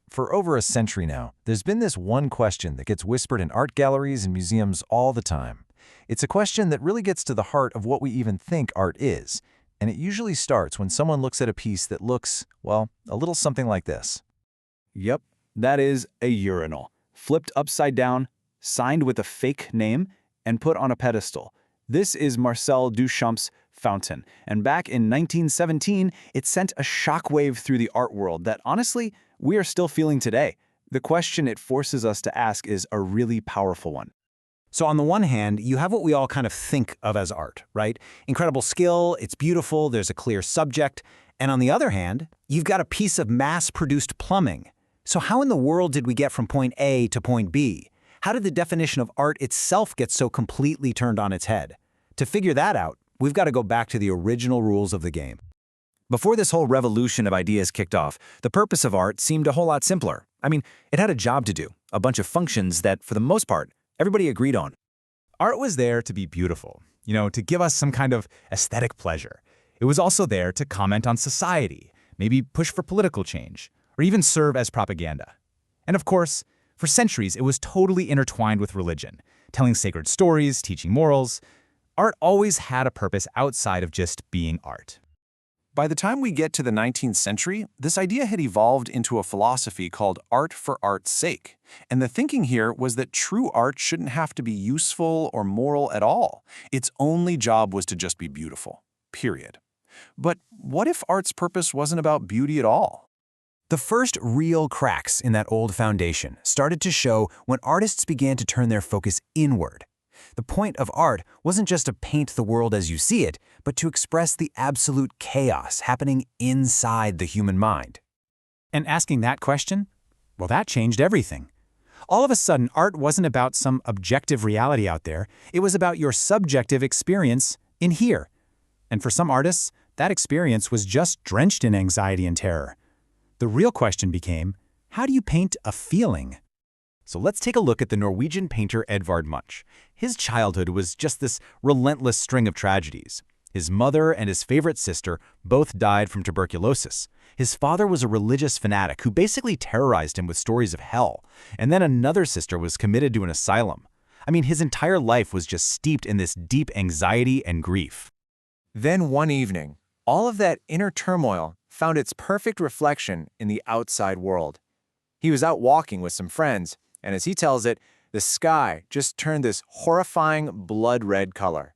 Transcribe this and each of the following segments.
For over a century now, there's been this one question that gets whispered in art galleries and museums all the time. It's a question that really gets to the heart of what we even think art is, and it usually starts when someone looks at a piece that looks, well, a little something like this. Yep, that is a urinal. Flipped upside down, signed with a fake name, and put on a pedestal. This is Marcel Duchamp's Fountain, and back in 1917, it sent a shockwave through the art world that, honestly, we are still feeling today. The question it forces us to ask is a really powerful one. So on the one hand, you have what we all kind of think of as art, right? Incredible skill, it's beautiful, there's a clear subject. And on the other hand, you've got a piece of mass-produced plumbing. So how in the world did we get from point A to point B? How did the definition of art itself get so completely turned on its head? To figure that out, we've got to go back to the original rules of the game. Before this whole revolution of ideas kicked off, the purpose of art seemed a whole lot simpler. I mean, it had a job to do, a bunch of functions that, for the most part, everybody agreed on. Art was there to be beautiful, to give us some kind of aesthetic pleasure. It was also there to comment on society, maybe push for political change, or even serve as propaganda. And of course, for centuries, it was totally intertwined with religion, telling sacred stories, teaching morals. Art always had a purpose outside of just being art. By the time we get to the 19th century, this idea had evolved into a philosophy called art for art's sake. And the thinking here was that true art shouldn't have to be useful or moral at all. Its only job was to just be beautiful, period. But what if art's purpose wasn't about beauty at all? The first real cracks in that old foundation started to show when artists began to turn their focus inward. The point of art wasn't just to paint the world as you see it, but to express the absolute chaos happening inside the human mind. And asking that question, well, that changed everything. All of a sudden, art wasn't about some objective reality out there. It was about your subjective experience in here. And for some artists, that experience was just drenched in anxiety and terror. The real question became, how do you paint a feeling? So let's take a look at the Norwegian painter Edvard Munch. His childhood was just this relentless string of tragedies. His mother and his favorite sister both died from tuberculosis. His father was a religious fanatic who basically terrorized him with stories of hell. And then another sister was committed to an asylum. I mean, his entire life was just steeped in this deep anxiety and grief. Then one evening, all of that inner turmoil found its perfect reflection in the outside world. He was out walking with some friends, and as he tells it, the sky just turned this horrifying blood-red color.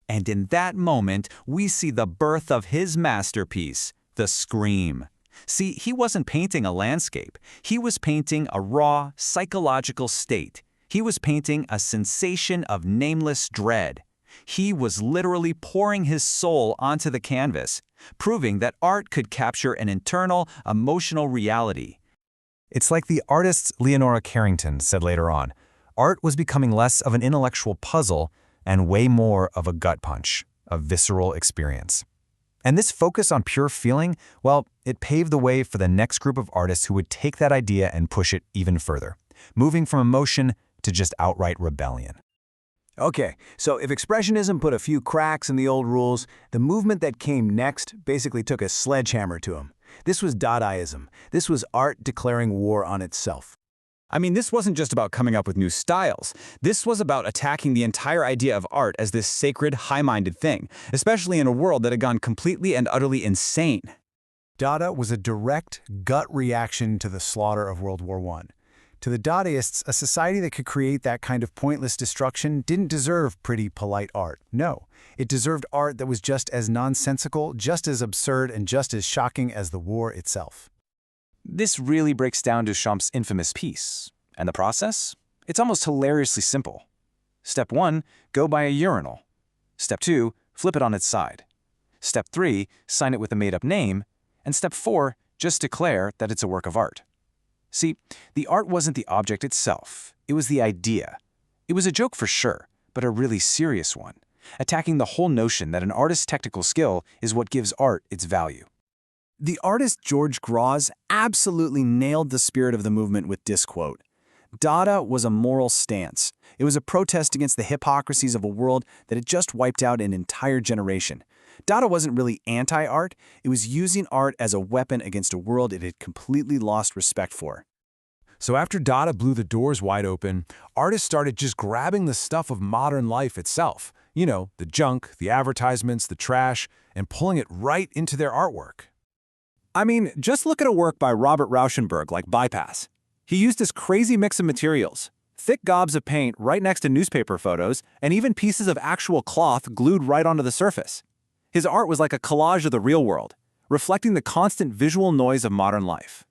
And in that moment, we see the birth of his masterpiece, the Scream. See, he wasn't painting a landscape. He was painting a raw, psychological state. He was painting a sensation of nameless dread. He was literally pouring his soul onto the canvas, proving that art could capture an internal, emotional reality. It's like the artist Leonora Carrington said later on, art was becoming less of an intellectual puzzle and way more of a gut punch, a visceral experience. And this focus on pure feeling, well, it paved the way for the next group of artists who would take that idea and push it even further, moving from emotion to just outright rebellion. Okay, so if Expressionism put a few cracks in the old rules, the movement that came next basically took a sledgehammer to them. This was Dadaism. This was art declaring war on itself. I mean, this wasn't just about coming up with new styles. This was about attacking the entire idea of art as this sacred, high-minded thing, especially in a world that had gone completely and utterly insane. Dada was a direct, gut reaction to the slaughter of World War I. To the Dadaists, a society that could create that kind of pointless destruction didn't deserve pretty, polite art. No, it deserved art that was just as nonsensical, just as absurd, and just as shocking as the war itself. This really breaks down Duchamp's infamous piece. And the process? It's almost hilariously simple. Step 1, go by a urinal. Step 2, flip it on its side. Step 3, sign it with a made-up name. And Step 4, just declare that it's a work of art. See, the art wasn't the object itself, it was the idea. It was a joke for sure, but a really serious one, attacking the whole notion that an artist's technical skill is what gives art its value. The artist George Graz absolutely nailed the spirit of the movement with this quote. Dada was a moral stance. It was a protest against the hypocrisies of a world that had just wiped out an entire generation. Dada wasn't really anti-art, it was using art as a weapon against a world it had completely lost respect for. So after Dada blew the doors wide open, artists started just grabbing the stuff of modern life itself. You know, the junk, the advertisements, the trash, and pulling it right into their artwork. I mean, just look at a work by Robert Rauschenberg like Bypass. He used this crazy mix of materials, thick gobs of paint right next to newspaper photos, and even pieces of actual cloth glued right onto the surface. His art was like a collage of the real world, reflecting the constant visual noise of modern life.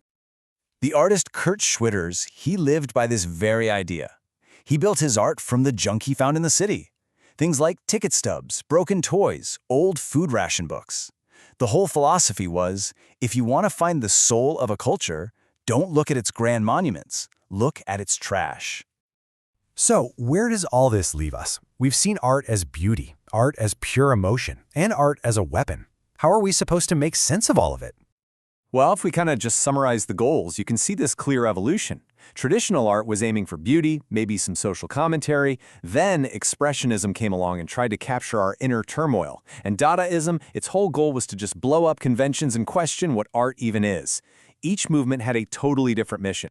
The artist Kurt Schwitters, he lived by this very idea. He built his art from the junk he found in the city. Things like ticket stubs, broken toys, old food ration books. The whole philosophy was, if you want to find the soul of a culture, don't look at its grand monuments, look at its trash. So, where does all this leave us? We've seen art as beauty, art as pure emotion, and art as a weapon. How are we supposed to make sense of all of it? Well, if we kind of just summarize the goals, you can see this clear evolution. Traditional art was aiming for beauty, maybe some social commentary. Then Expressionism came along and tried to capture our inner turmoil. And Dadaism, its whole goal was to just blow up conventions and question what art even is. Each movement had a totally different mission.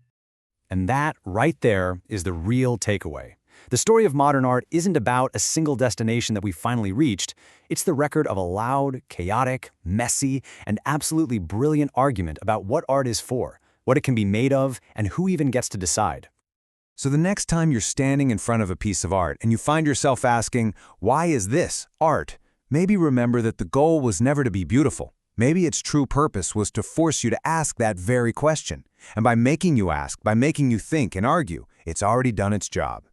And that, right there, is the real takeaway. The story of modern art isn't about a single destination that we finally reached. It's the record of a loud, chaotic, messy, and absolutely brilliant argument about what art is for, what it can be made of, and who even gets to decide. So the next time you're standing in front of a piece of art and you find yourself asking, why is this art? Maybe remember that the goal was never to be beautiful. Maybe its true purpose was to force you to ask that very question. And by making you ask, by making you think and argue, it's already done its job.